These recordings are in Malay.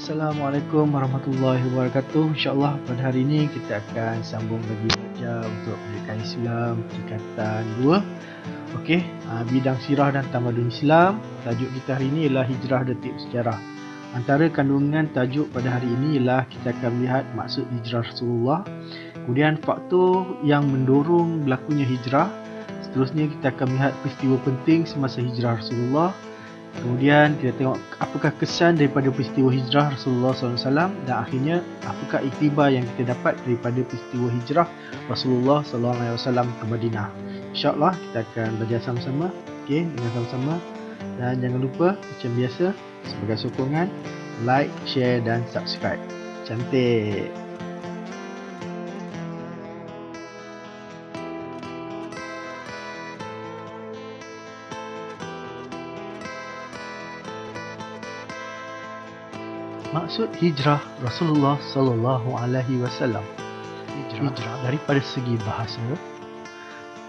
Assalamualaikum warahmatullahi wabarakatuh. InsyaAllah pada hari ini kita akan sambung lagi belajar untuk pendidikan Islam tingkatan 2. Okey, bidang sirah dan tamadun Islam. Tajuk kita hari ini ialah Hijrah Detik Sejarah. Antara kandungan tajuk pada hari ini ialah kita akan melihat maksud hijrah Rasulullah, kemudian faktor yang mendorong berlakunya hijrah. Seterusnya kita akan melihat peristiwa penting semasa hijrah Rasulullah. Kemudian kita tengok apakah kesan daripada peristiwa hijrah Rasulullah SAW, dan akhirnya apakah iktibar yang kita dapat daripada peristiwa hijrah Rasulullah SAW ke Madinah. InsyaAllah kita akan belajar sama-sama, dengan sama-sama. Dan jangan lupa macam biasa, sebagai sokongan, like, share dan subscribe. Cantik! Maksud hijrah Rasulullah sallallahu alaihi wasallam. Hijrah daripada segi bahasa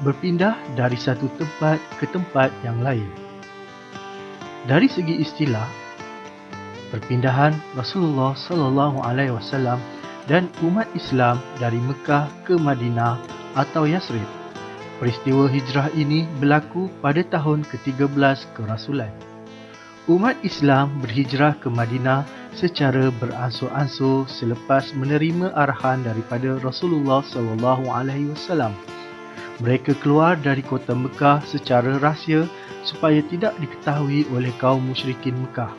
berpindah dari satu tempat ke tempat yang lain. Dari segi istilah, perpindahan Rasulullah sallallahu alaihi wasallam dan umat Islam dari Mekah ke Madinah atau Yathrib. Peristiwa hijrah ini berlaku pada tahun ke-13 kerasulan. Umat Islam berhijrah ke Madinah secara beransur-ansur selepas menerima arahan daripada Rasulullah SAW. Mereka keluar dari kota Mekah secara rahsia supaya tidak diketahui oleh kaum musyrikin Mekah.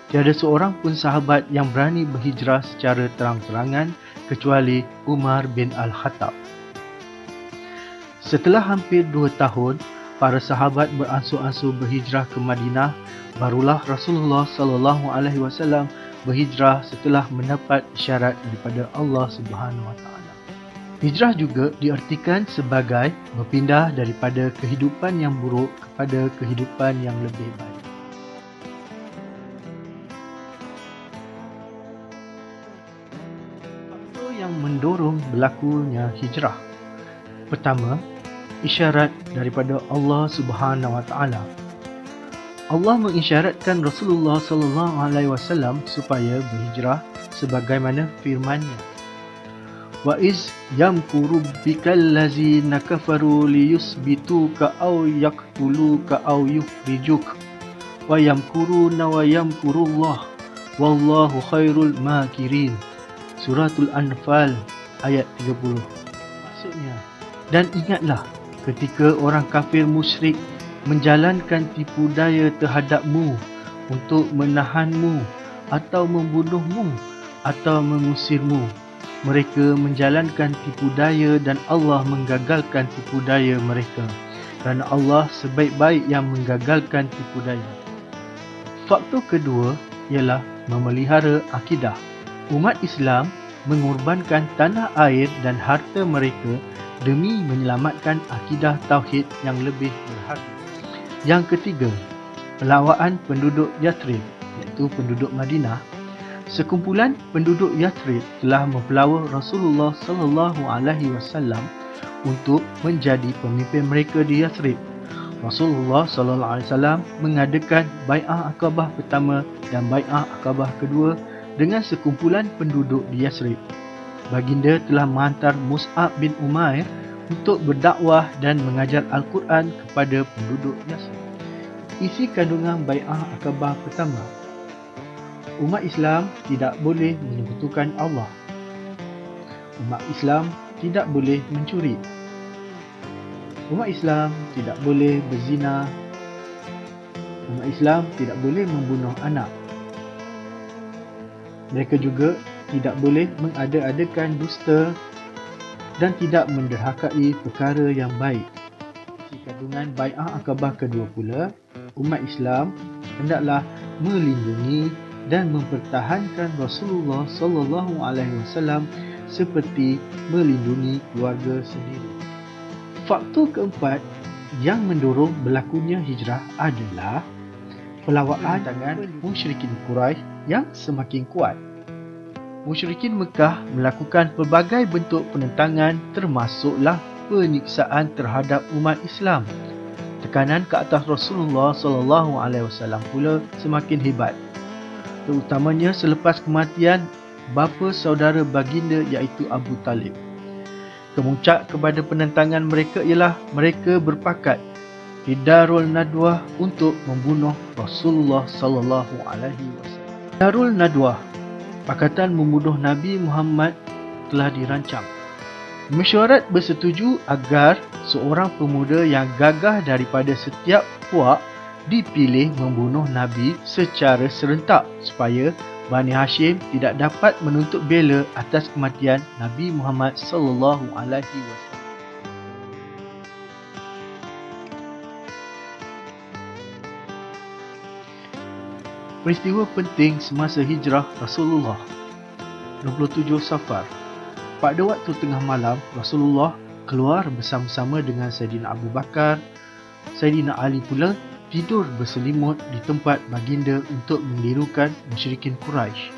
Tiada seorang pun sahabat yang berani berhijrah secara terang-terangan kecuali Umar bin Al-Khattab. Setelah hampir 2 tahun, para sahabat beransur-ansur berhijrah ke Madinah, barulah Rasulullah SAW berhijrah setelah mendapat isyarat daripada Allah Subhanahu Wa Taala. Hijrah juga diartikan sebagai berpindah daripada kehidupan yang buruk kepada kehidupan yang lebih baik. Faktor yang mendorong berlakunya hijrah. Pertama, isyarat daripada Allah Subhanahu Wa Taala. Allah mengisyaratkan Rasulullah sallallahu alaihi wasallam supaya berhijrah sebagaimana firman-Nya. Wa iz yamkuru bikal ladzina kafaru liyusbituka aw yaqtuluka aw yukhrijuk wa yamkuruna wa yamkurullah wallahu khairul makirin. Suratul Anfal ayat 30. Maksudnya, dan ingatlah ketika orang kafir musyrik menjalankan tipu daya terhadapmu untuk menahanmu atau membunuhmu atau mengusirmu. Mereka menjalankan tipu daya dan Allah menggagalkan tipu daya mereka, kerana Allah sebaik-baik yang menggagalkan tipu daya. Faktor kedua ialah memelihara akidah. Umat Islam mengorbankan tanah air dan harta mereka demi menyelamatkan akidah tauhid yang lebih berharga. Yang ketiga, pelawaan penduduk Yathrib, iaitu penduduk Madinah. Sekumpulan penduduk Yathrib telah mempelawa Rasulullah sallallahu alaihi wasallam untuk menjadi pemimpin mereka di Yathrib. Rasulullah sallallahu alaihi wasallam mengadakan bai'ah Aqabah pertama dan bai'ah Aqabah kedua dengan sekumpulan penduduk di Yathrib. Baginda telah menghantar Mus'ab bin Umair untuk berdakwah dan mengajar Al-Quran kepada penduduk Yathrib. Isi kandungan bai'ah Aqabah pertama. Umat Islam tidak boleh menyekutukan Allah. Umat Islam tidak boleh mencuri. Umat Islam tidak boleh berzina. Umat Islam tidak boleh membunuh anak. Mereka juga tidak boleh mengada-adakan dusta dan tidak menderhakai perkara yang baik. Di kandungan bai'ah Aqabah kedua pula, umat Islam hendaklah melindungi dan mempertahankan Rasulullah sallallahu alaihi wasallam seperti melindungi keluarga sendiri. Faktor keempat yang mendorong berlakunya hijrah adalah pelawaan tangan musyrikin Quraisy yang semakin kuat. Musyrikin Mekah melakukan pelbagai bentuk penentangan termasuklah penyiksaan terhadap umat Islam. Tekanan ke atas Rasulullah SAW pula semakin hebat. terutamanya selepas kematian bapa saudara baginda iaitu Abu Talib. Kemuncak kepada penentangan mereka ialah mereka berpakat di Darul Nadwah untuk membunuh Rasulullah sallallahu alaihi wasallam. Darul Nadwah, pakatan membunuh Nabi Muhammad, telah dirancang. Mesyuarat bersetuju agar seorang pemuda yang gagah daripada setiap puak dipilih membunuh Nabi secara serentak supaya Bani Hashim tidak dapat menuntut bela atas kematian Nabi Muhammad sallallahu alaihi wasallam. Peristiwa penting semasa hijrah Rasulullah. 27 Safar. Pada waktu tengah malam, Rasulullah keluar bersama-sama dengan Saidina Abu Bakar. Saidina Ali pula tidur berselimut di tempat baginda untuk menirukan musyrikin Quraisy.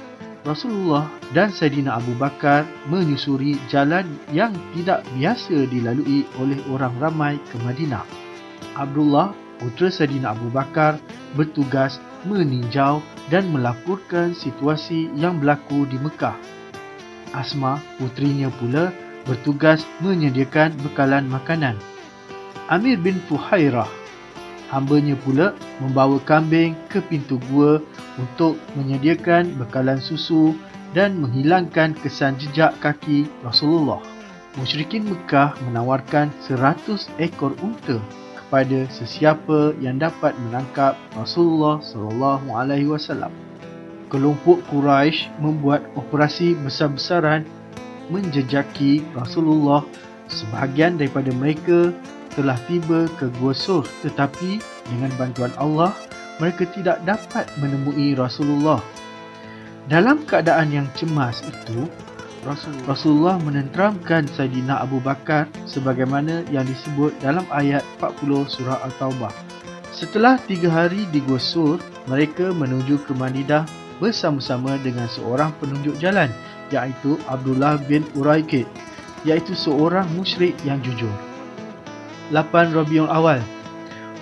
Rasulullah dan Saidina Abu Bakar menyusuri jalan yang tidak biasa dilalui oleh orang ramai ke Madinah. Abdullah, putera Saidina Abu Bakar, bertugas meninjau dan melaporkan situasi yang berlaku di Mekah. Asma, putrinya pula, bertugas menyediakan bekalan makanan. Amir bin Fuhairah, hambanya pula, membawa kambing ke pintu gua untuk menyediakan bekalan susu dan menghilangkan kesan jejak kaki Rasulullah. Musyrikin Mekah menawarkan 100 ekor unta kepada sesiapa yang dapat menangkap Rasulullah sallallahu alaihi wasallam. Kelompok Quraisy membuat operasi besar-besaran menjejaki Rasulullah. Sebahagian daripada mereka telah tiba ke Gua Sur, tetapi dengan bantuan Allah, mereka tidak dapat menemui Rasulullah. Dalam keadaan yang cemas itu, Rasulullah menenteramkan Saidina Abu Bakar sebagaimana yang disebut dalam ayat 40 surah Al-Taubah. Setelah 3 hari di Gua Sur, mereka menuju ke Madinah bersama-sama dengan seorang penunjuk jalan, iaitu Abdullah bin Uraikid, iaitu seorang musyrik yang jujur. 8 Rabiul Awal,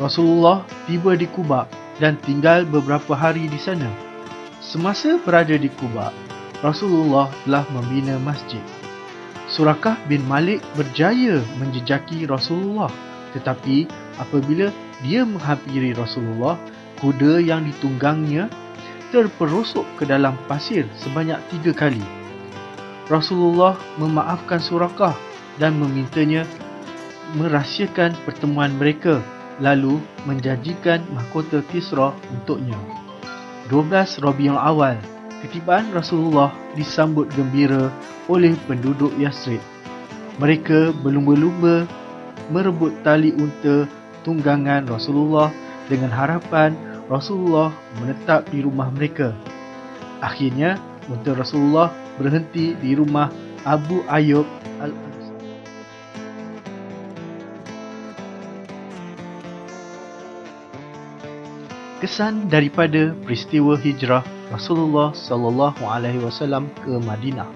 Rasulullah tiba di Quba dan tinggal beberapa hari di sana. Semasa berada di Quba, Rasulullah telah membina masjid. Surakah bin Malik berjaya menjejaki Rasulullah, tetapi apabila dia menghampiri Rasulullah, kuda yang ditunggangnya terperosok ke dalam pasir sebanyak 3 kali. Rasulullah memaafkan Surakah dan memintanya merahsiakan pertemuan mereka, lalu menjanjikan mahkota Kisra untuknya. 12 Rabiul Awal, ketibaan Rasulullah disambut gembira oleh penduduk Yasrib. Mereka berlumba-lumba merebut tali unta tunggangan Rasulullah dengan harapan Rasulullah menetap di rumah mereka. Akhirnya, unta Rasulullah berhenti di rumah Abu Ayyub Al-Ansari. Kesan daripada peristiwa hijrah Rasulullah sallallahu alaihi wasallam ke Madinah.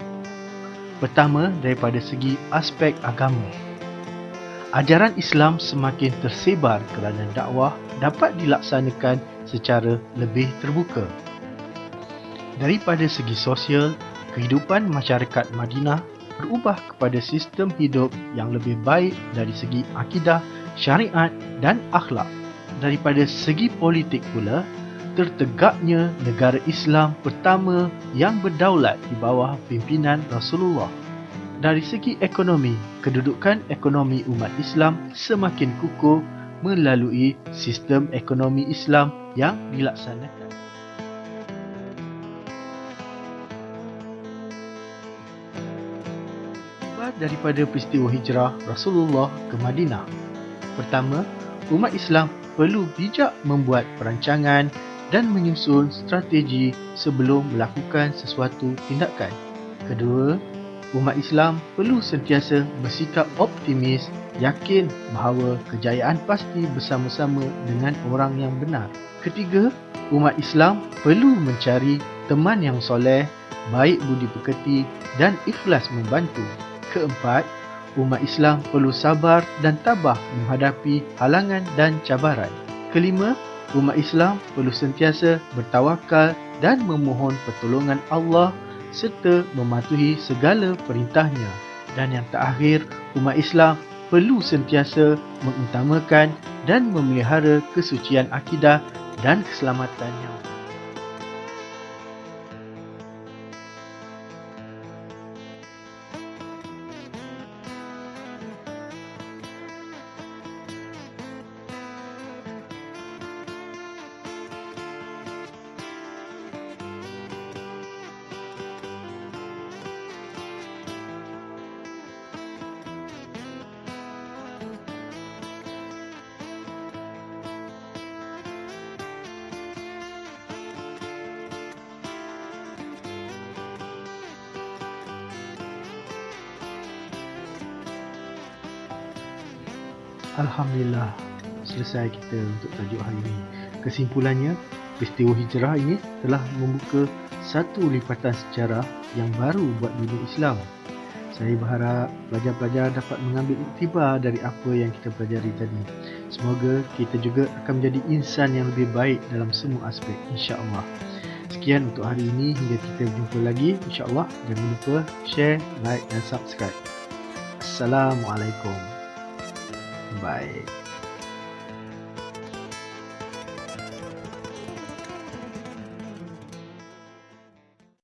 Pertama, daripada segi aspek agama. Ajaran Islam semakin tersebar kerana dakwah dapat dilaksanakan secara lebih terbuka. Daripada segi sosial, kehidupan masyarakat Madinah berubah kepada sistem hidup yang lebih baik dari segi akidah, syariat dan akhlak. Daripada segi politik pula, tertegaknya negara Islam pertama yang berdaulat di bawah pimpinan Rasulullah. Dari segi ekonomi, kedudukan ekonomi umat Islam semakin kukuh melalui sistem ekonomi Islam yang dilaksanakan. Daripada peristiwa hijrah Rasulullah ke Madinah. Pertama, umat Islam perlu bijak membuat perancangan dan menyusun strategi sebelum melakukan sesuatu tindakan. Kedua, umat Islam perlu sentiasa bersikap optimis, yakin bahawa kejayaan pasti bersama-sama dengan orang yang benar. Ketiga, umat Islam perlu mencari teman yang soleh, baik budi pekerti dan ikhlas membantu. Keempat, umat Islam perlu sabar dan tabah menghadapi halangan dan cabaran. Kelima, umat Islam perlu sentiasa bertawakal dan memohon pertolongan Allah serta mematuhi segala perintahnya. Dan yang terakhir, umat Islam perlu sentiasa mengutamakan dan memelihara kesucian akidah dan keselamatannya. Alhamdulillah, selesai kita untuk tajuk hari ini. Kesimpulannya, peristiwa hijrah ini telah membuka satu lipatan sejarah yang baru buat dunia Islam. Saya berharap pelajar-pelajar dapat mengambil iktibar dari apa yang kita pelajari tadi. Semoga kita juga akan menjadi insan yang lebih baik dalam semua aspek, insya-Allah. Sekian untuk hari ini, hingga kita berjumpa lagi, insya-Allah. Jangan lupa share, like dan subscribe. Assalamualaikum. Bye.